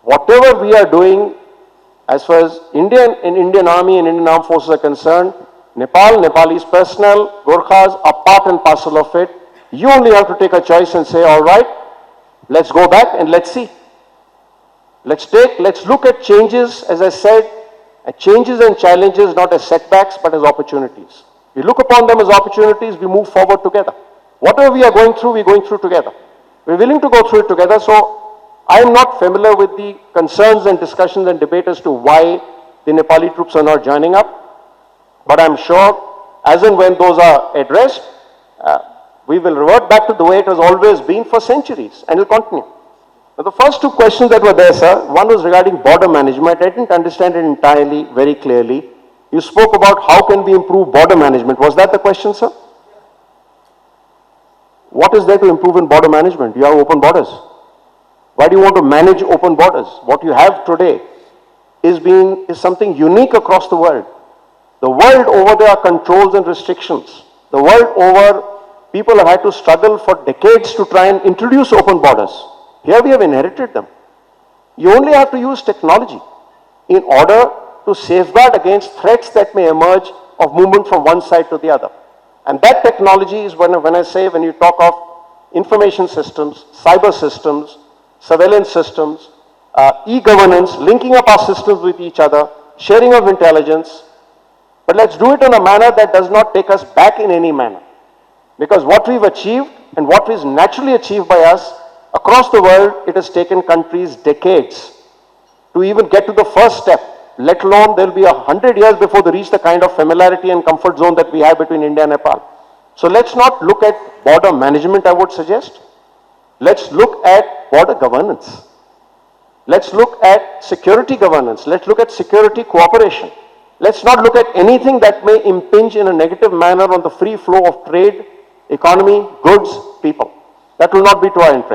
whatever we are doing as far as Indian Army and Indian Armed Forces are concerned, Nepal, Nepalese personnel, Gorkhas are part and parcel of it. You only have to take a choice and say, all right, let's go back and let's see. Let's look at changes, as I said, changes and challenges not as setbacks but as opportunities. We look upon them as opportunities, we move forward together. Whatever we are going through, we're going through together. We're willing to go through it together, so I am not familiar with the concerns and discussions and debate as to why the Nepali troops are not joining up. But I'm sure, as and when those are addressed, we will revert back to the way it has always been for centuries, and it will continue. Now, the first two questions that were there, sir, one was regarding border management. I didn't understand it entirely, very clearly. You spoke about how can we improve border management. Was that the question, sir? What is there to improve in border management? You have open borders. Why do you want to manage open borders? What you have today is something unique across the world. The world over, there are controls and restrictions. The world over, people have had to struggle for decades to try and introduce open borders. Here we have inherited them. You only have to use technology in order to safeguard against threats that may emerge of movement from one side to the other. And that technology is when you talk of information systems, cyber systems, surveillance systems, e-governance, linking up our systems with each other, sharing of intelligence. But let's do it in a manner that does not take us back in any manner. Because what we've achieved and what is naturally achieved by us across the world, it has taken countries decades to even get to the first step, let alone there will be 100 years before they reach the kind of familiarity and comfort zone that we have between India and Nepal. So let's not look at border management, I would suggest. Let's look at border governance. Let's look at security governance. Let's look at security cooperation. Let's not look at anything that may impinge in a negative manner on the free flow of trade, economy, goods, people. That will not be to our interest.